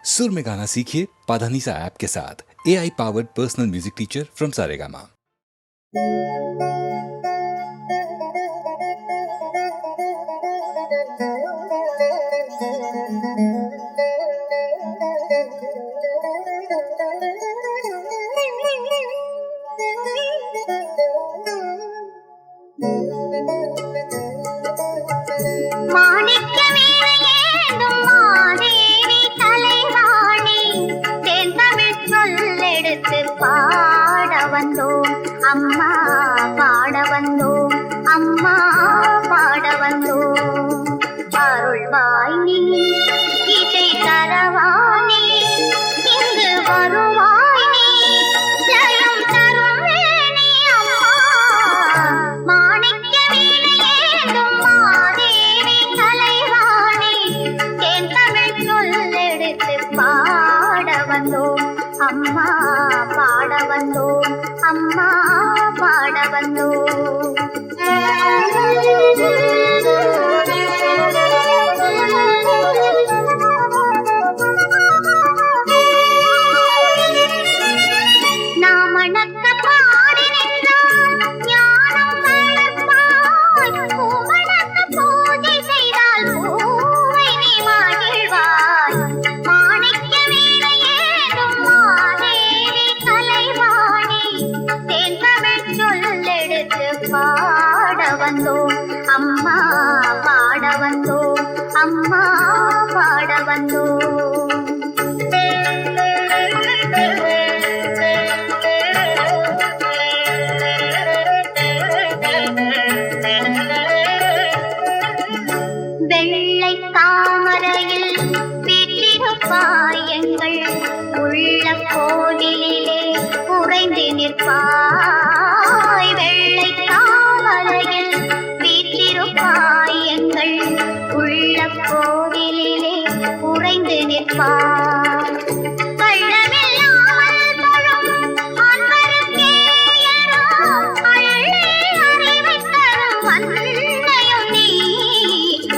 सुर में गाना सीखिए पाधानीसा ऐप के साथ। AI powered personal music teacher from Saregama. அம்மா பாட வந்தோம், அம்மா பாட வந்தோம். அருள்வாய் நீ இசை தரவானே, இங்கு வருவாய் நீ ஜெயம் தரும் வேணி. அம்மா மாணிக்க வீணையேந்தும் மாதேவி தலைவாணி, தேன் தமிழ் சொல்லெடுத்து பாட வந்தோம், அம்மா பாட வந்தோம், அம்மா பாட வந்தோம். நாம் அணக்க பாடி நின்றால் ஞானம் வளர்ப்பாய், பூமணக்க பூஜை செய்தால் பூவை நீ மகிழ்வாய். மாணிக்க வீணையேந்தும் மாதேவி தலைவாணி, தேன் தமிழ் சொல்லெடுத்து பாட வந்தோம், அம்மா பாட வந்தோம், அம்மா பாட வந்தோம். வெள்ளை தாமரையில் வீற்றிருப்பாய், எங்கள் உள்ள கோவிலிலே உறைந்து நிற்பாய். வெள்ளை தாமரையில் வீற்றிருப்பாய், எங்கள் உள்ள கோவிலிலே உறைந்து நிற்பாய். கள்ளமில்லாமல் தொழும் அன்பருக்கே எல்லாம் அள்ளி அறிவைத் தரும் அன்னையும் நீ.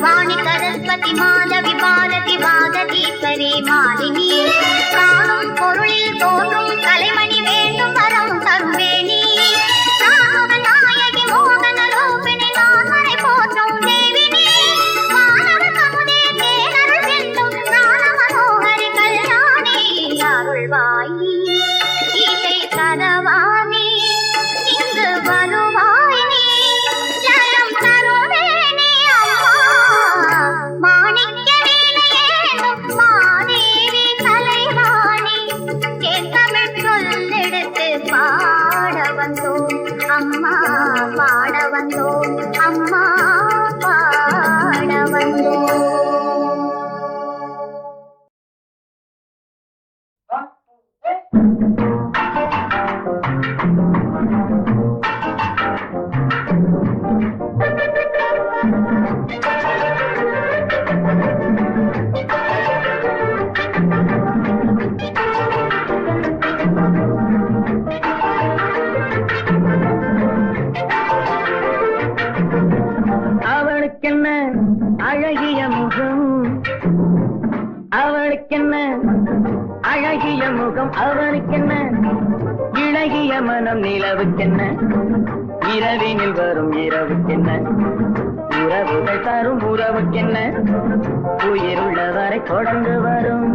வாணி சரஸ்வதி மாதவி பாரதி வாகதீஸ்வரி மாலினி, காணும் பொருளில் தோன்றும் கலைமணி வேண்டும் வரம் தரும் வேணி. நாயகி மோகன ரூபிணி நான்மறை போற்றும் தேவினி, மாணவ கமுதே தேனருள் செல்லும் ஞான மனோகரி கல்யாணி. அருள்வாய் இசை தரவானி, இங்கு வருவாய் நீ ஜெயம் தருவேணி. அம்மா மாணிக்க வீணையேந்தும் மாதேவி தலைவாணி, தேன் தமிழ் சொல்லெடுத்து பாட வந்தோம், அம்மா பாட வந்தோம், அம்மா பாட வந்தோம். அவளுக்கென்ன அழகிய முகம், அவளுக்கென்ன அழகிய முகம், அவளுக்கென்ன இழகிய மனம். நிலவுக்கென்ன இரவினில் வரும் இரவுக்கென்ன, உறவுகள் தரும் உறவுக்கென்ன, உயிருள்ளவரை தொடர்ந்து வரும்.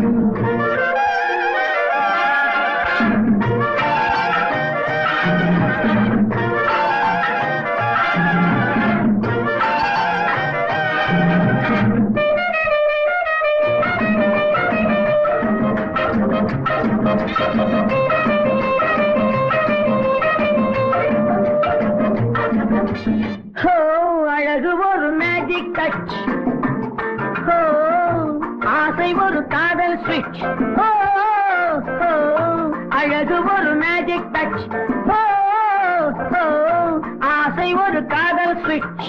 அழகு ஒரு மேஜிக் டச், ஆசை ஒரு காதல் ஸ்விட்ச். அழகு ஒரு மேஜிக் டச், ஆசை ஒரு காதல் ஸ்விட்ச்.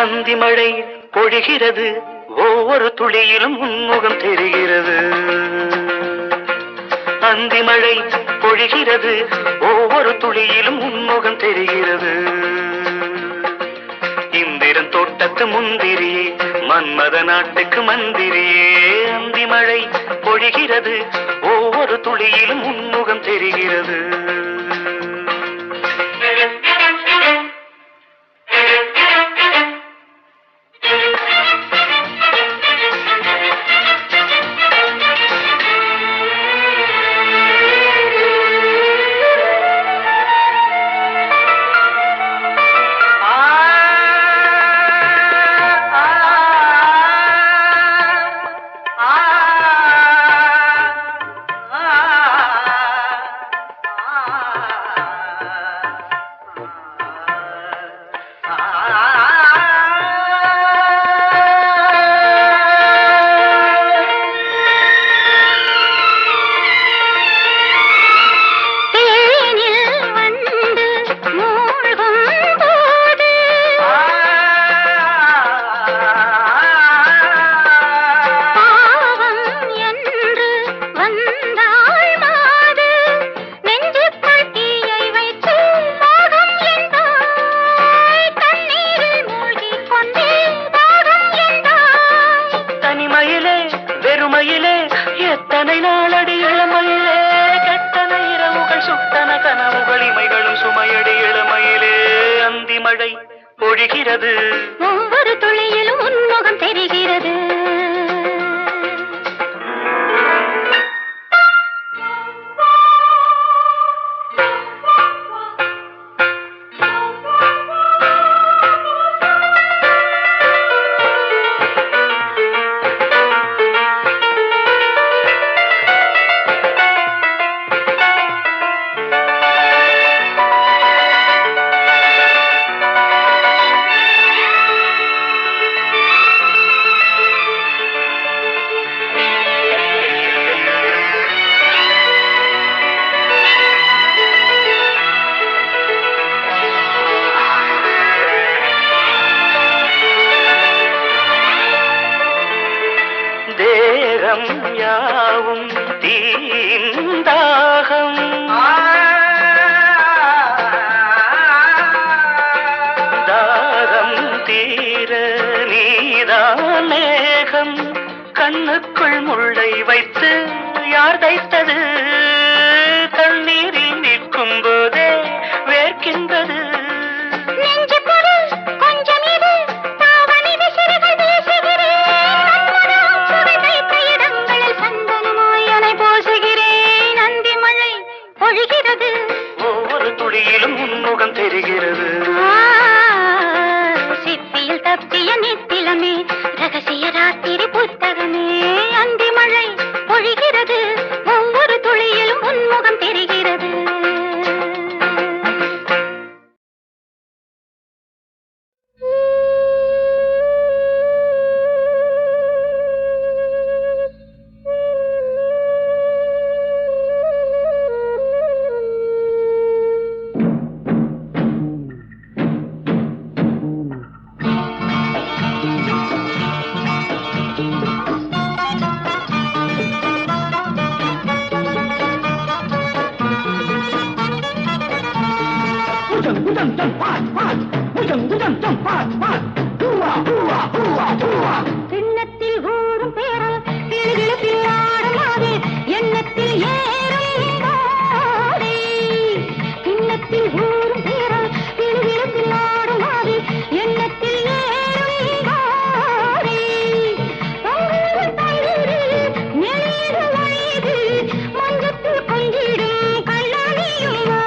அந்தி மழை பொழிகிறது, ஒவ்வொரு துளியிலும் உன்முகம் தெரிகிறது. அந்தி மழை பொழிகிறது, ஒவ்வொரு துளியிலும் உன்முகம் தெரிகிறது. இந்திரன் தோட்டத்து முந்திரியே, மன்மத நாட்டுக்கு மந்திரியே. அந்தி மழை பொழிகிறது, ஒவ்வொரு துளியிலும் உன்முகம் தெரிகிறது. பொழிகிறது. ஒவ்வொரு துளியிலும் உன்முகம் தெரிகிறது. தேகம் யாவும் தீந்தாகம் தாகம் தீர நீதான் மேகம் கண்ணுக்குள் முள்ளை வைத்து யார் தைத்தது தண்ணீரில் நிற்கும் போதே வேர்க்கின்றது. நெஞ்சுக்குள் கொஞ்சம் இரு, தாவணி விசிறிகள் வீசுகிறேன். சுவை தைத்த இடங்களில் சந்தனமாய் அலை பூசுகிறேன். அந்தி மழை பொழிகிறது. ஒவ்வொரு துளியிலும் உன்முகம் தெரிகிறது. சிப்பியில் தப்பிய நித்திலமே, ரகசிய ராத்திரி புத்தகமே. அந்தி மழை பொழிகிறது. ஒவ்வொரு துளியிலும் உன்முகம் தெரிகிறது. கிண்ணத்தில் ஊறும் பேரல் கிளுகிளுப்பில் ஆடலாதே, எண்ணத்தில் ஏறும் போதே. கிண்ணத்தில் ஊறும் பேரல் கிளுகிளுப்பில் ஆடலாதே, எண்ணத்தில் ஏறும் போதே. பொங்கல் தயிரு நெளிது வழிது, மஞ்சத்தில் கொஞ்சிடும் கண்ணாடியும் வா.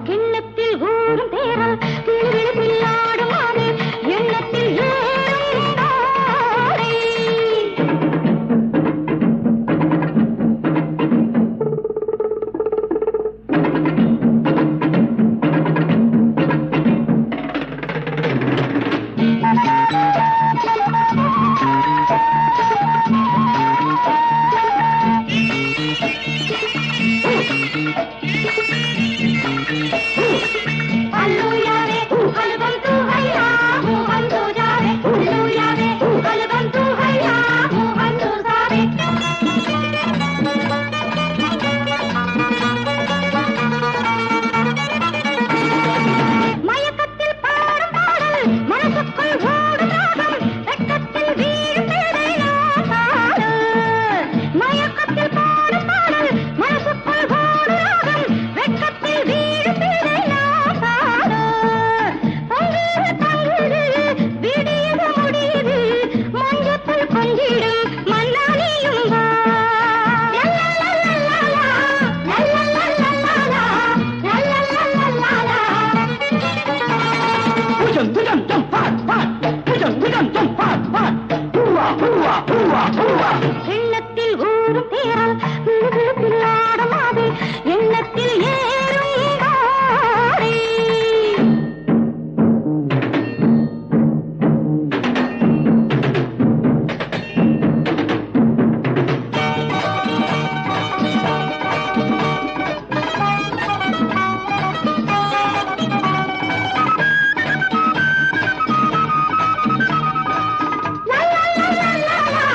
கிண்ணத்தில் ஊறும் பேரல் கிளுகிளுப்பில் ஆடுமாறு, எண்ணத்தில் ஏறும் தாரை. மயக்கத்தில் பாடும் பாடல் மனசுக்குள் ஓடும் ராகம், வெட்கத்தில் வீழும் பேரையா பாடு. மயக்கத்தில் பாடும் பாடல் மனசுக்குள் ஓடும் ராகம், வெட்கத்தில் வீழும் பேரையா பாடு. பொங்குது தங்குது விடியுது முடியுது, மஞ்சத்தில் கொஞ்சிடும் மண்ணாலியும் வா. கிண்ணத்தில் ஊறும் பேரல் கிளுகிளுப்பில் ஆடமாது, எண்ணத்தில் ஏறும் தாரை. La la la la la la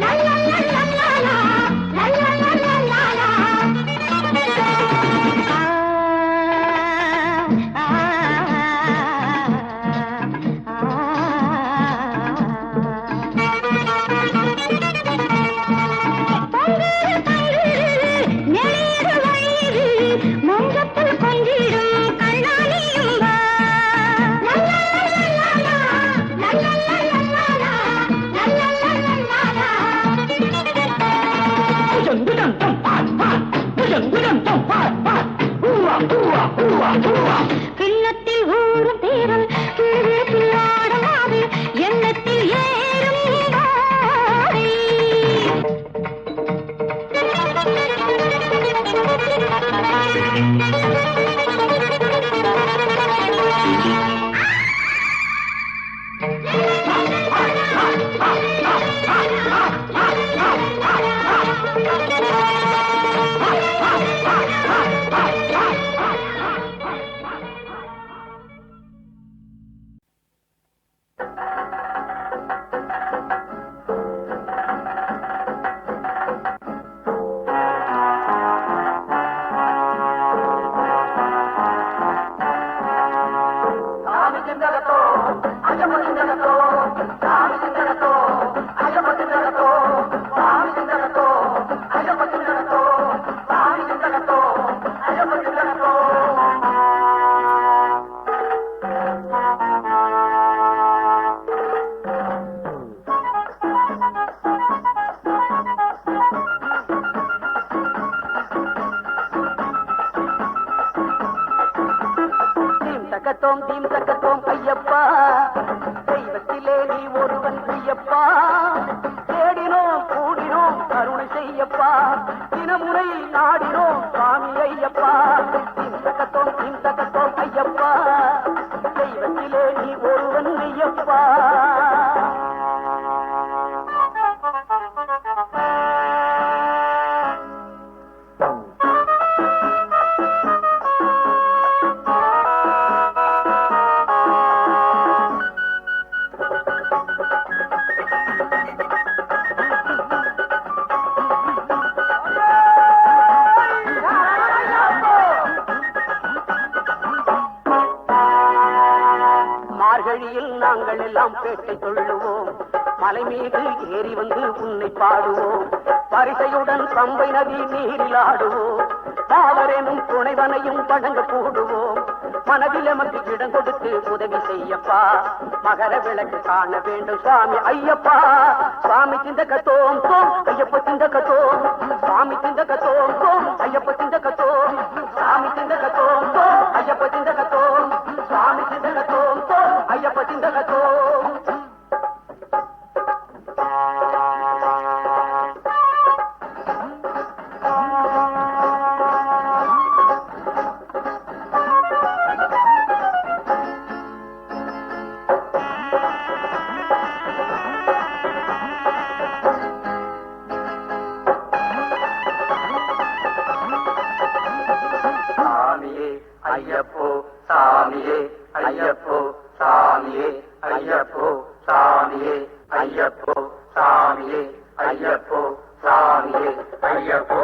la la la la la la la la la. தக்கத்தோம் தீம் தக்கத்தோம் ஐயப்பா, தெய்வத்திலே நீ ஒருவன் ஐயப்பா, தேடினோம் கூடினோம் கருணை செய்யப்பா, தினமுறை நாடினோம் சுவாமி ஐயப்பா. தீம் தக்கத்தோம் ஐயப்பா, தெய்வத்திலே நீ ஒருவன் ஐயப்பா. நாங்கள் எல்லாம் பேட்டை சொல்லுவோம், மலை மீது ஏறி வந்து உன்னை பாடுவோம், பரிசையுடன் பம்பை நதி நீரில் ஆடுவோம், பாவரேனும் துணைவனையும் வணங்க கூடுவோம், மனதில் எமக்கு இடம் கொடுத்து உதவி செய்யப்பா, மகர விளக்கு காண வேண்டும் சுவாமி ஐயப்பா. சுவாமி சிந்தகத்தோம் தோம் ஐயப்ப சிந்தகத்தோம், சுவாமி சிந்தகத்தோம் தோம் ஐயப்ப சிந்தகத்தோம், சுவாமி சிந்தகத்தோம் தோம் ஐயப்ப சிந்தகத்தோம், சுவாமி சிந்தகத்தோம் தோம் ஐயப்ப சிந்தகத்தோம். ஐயப்போ சாமியே ஐயப்போ சாமியே ஐயப்போ சாமியே ஐயப்போ சாமியே ஐயப்போ சாமியே ஐயப்போ.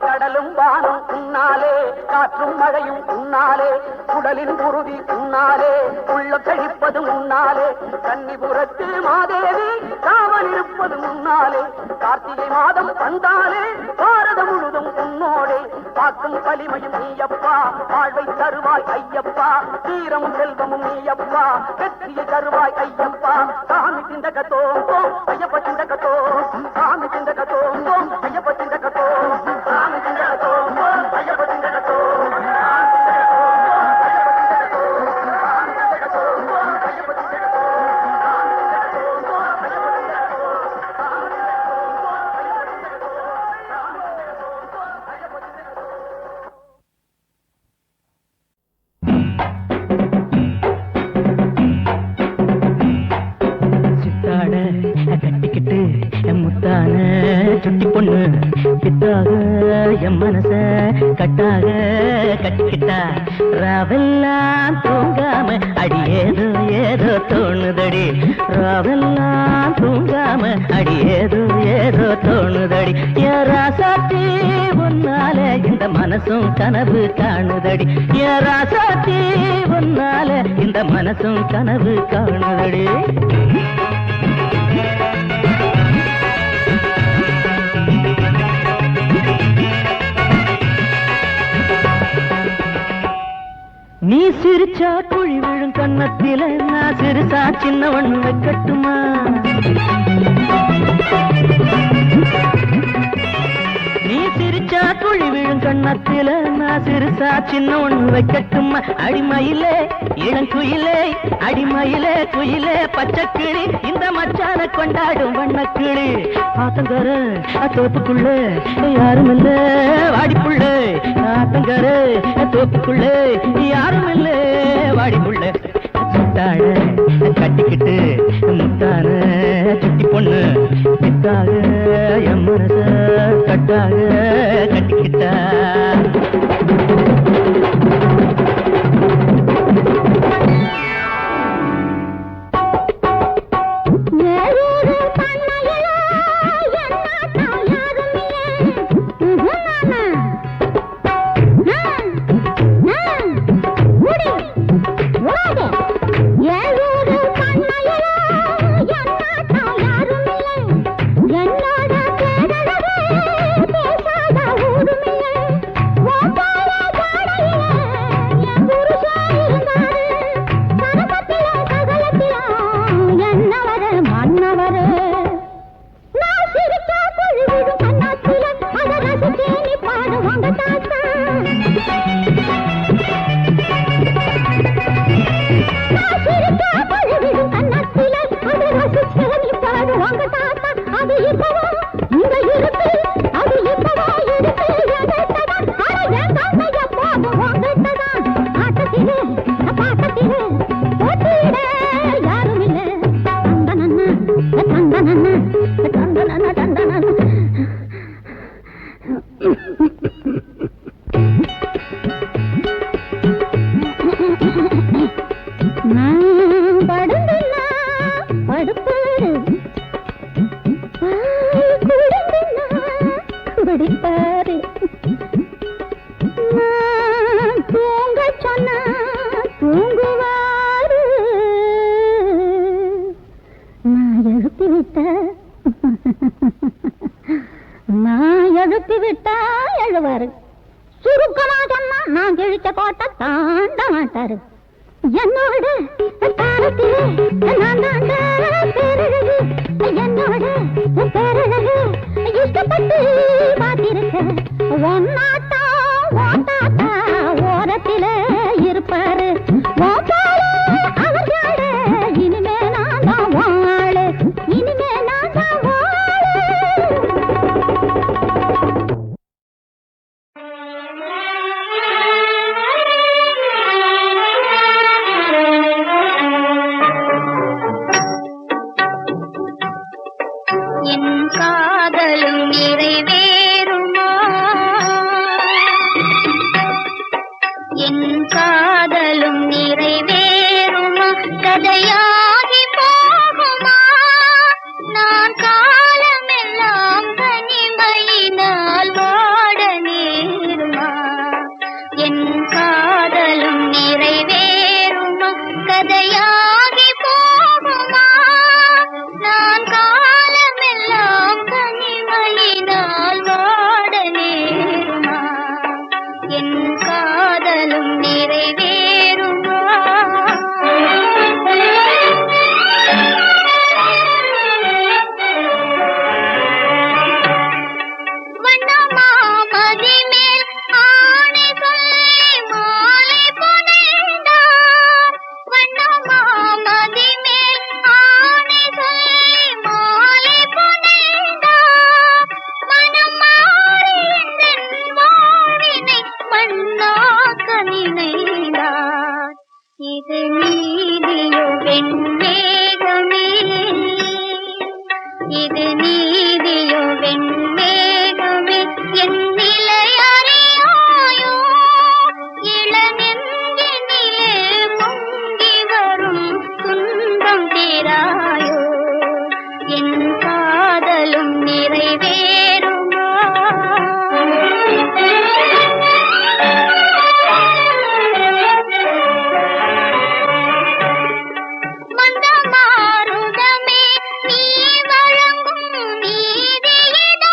கடலும் வானம் உன்னாலே, காற்றும் மழையும் உன்னாலே, குடலின் உறுதி உன்னாலே, உள்ள கழிப்பது உன்னாலே, கன்னிபுரத்து மாதேவி காவல் இருப்பது உன்னாலே, கார்த்திகை மாதம் வந்தாலே பாரதம் முழுதும் உன்னோடே, காக்கும் வலிமையும் நீயப்பா, வாழ்வை தருவாய் ஐயப்பா, தீரமும் செல்வமும் நீயப்பா, வெற்றியை தருவாய் ஐயப்பா. சாமி சிந்தகத்தோம் தோம் ஐயப்ப சிந்தகத்தோம், சாமி சிந்தகத்தோம் தோம் ஐயப்ப சிந்தகத்தோம், சாமி சிந்தகத்தோம் தோம் ஐயப்ப சிந்தகத்தோம், கட்டிக்கிட்டு முத்தான சுட்டி பொண்ணு பித்தாக என் மனச கட்டாக கட்டிக்கிட்டா, ராவெல்லாம் தூங்காம அடி ஏதோ ஏதோ தோணுதடி, ராவெல்லாம் தூங்காம அடி ஏதோ ஏதோ தோணுதடி, ஏராசாத்தி உன்னால இந்த மனசும் கனவு காணுதடி, ஏராசாத்தி உன்னால இந்த மனசும் கனவு காணுதடி. நீ சிரிச்சா குழி விழும் கன்னத்தில, நான் சிரிச்சா சின்ன ஒண்ணு வைக்கட்டுமா, நீ சிரிச்சா குழி விழும் கன்னத்தில, நான் சிரிச்சா சின்ன ஒண்ணு வைக்கட்டுமா, அடிமயிலே இளங்குயிலே அடிமயிலே குயிலே பச்சைக்கிளி இந்த மச்சான கொண்டாடும் வண்ணக்கிளி, ஆத்தங்கர தோப்புக்குள்ள யாரும் இல்ல வாடிப்புள்ள, ஆத்தங்கர தோப்புக்குள்ள யாரும் இல்ல வாடிப்புள்ள, கட்டாட கட்டிக்கிட்டு முத்தான சுட்டி பொண்ணு பித்தாக என் மனச கட்டாக கட்டிக்கிட்டா. மந்தமாருதமே நீ வழங்கும் நீதியிதா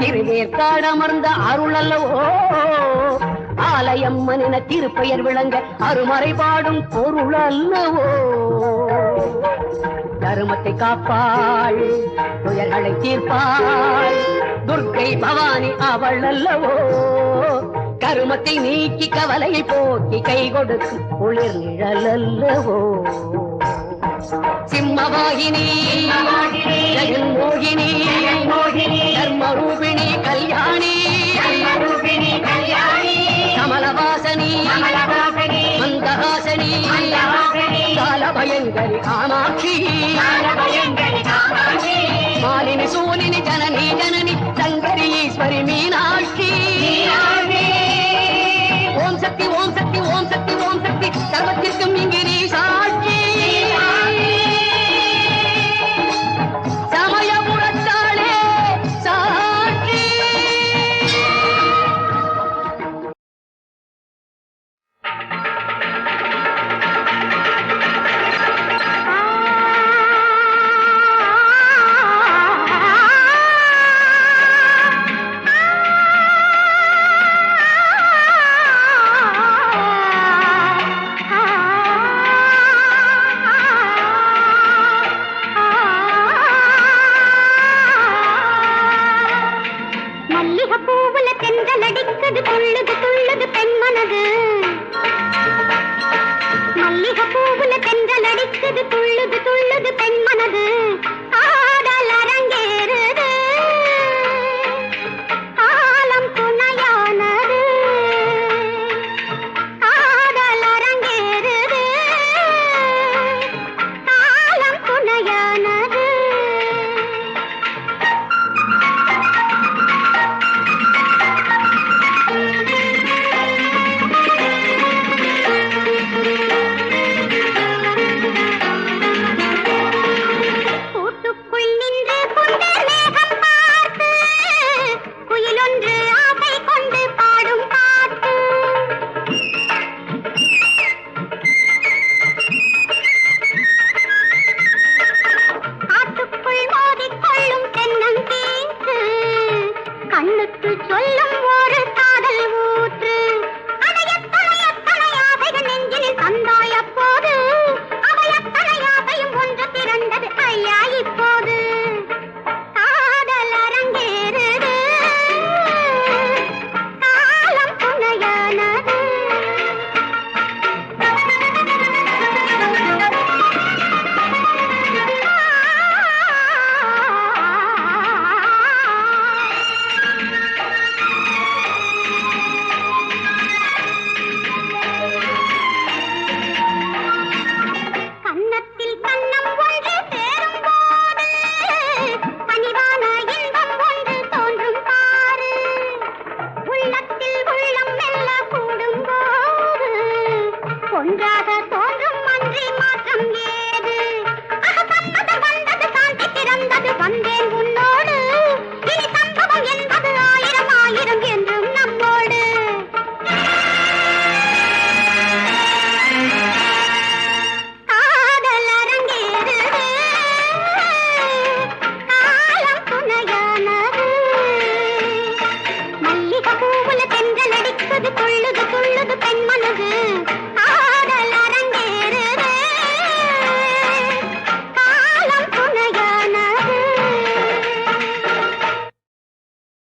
திருவேற்காடமர்ந்த அருள் அல்லவோ ஆலயம்மன் என திருப்பெயர் விளங்க அருமறை பாடும் பொருள் அல்லவோ தருமத்தை காப்பாள் துயர்களை தீர்ப்பாள் துர்க்கை பவானி அவள் அல்லவோ கருமத்தை நீக்கி கவலையை போக்கி கை கொடுக்கும் குளிர் நிழல் அல்லவோ சிம்மவாகினி ஜெகன்மோகினி தர்மரூபிணி கல்யாணி கமலவாசனி மந்தஹாசனி காலபயங்கரி காமாட்சி மாலினி சூலினி ஜனனி ஜனனி சங்கரி ஈஸ்வரி மீனாட்சி ஓம் சக்தி ஓம் சக்தி ஓம் சக்தி ஓம் சக்தி சர்வத்திற்கும் இங்கு நீ சாட்சி சமயபுரத்தாளே சாட்சி மல்லிகை பூவுல தென்றல் அடிக்குது துள்ளுது துள்ளுது பெண்மனது மல்லிகை பூவுல தென்றல் அடிக்குது துள்ளுது துள்ளுது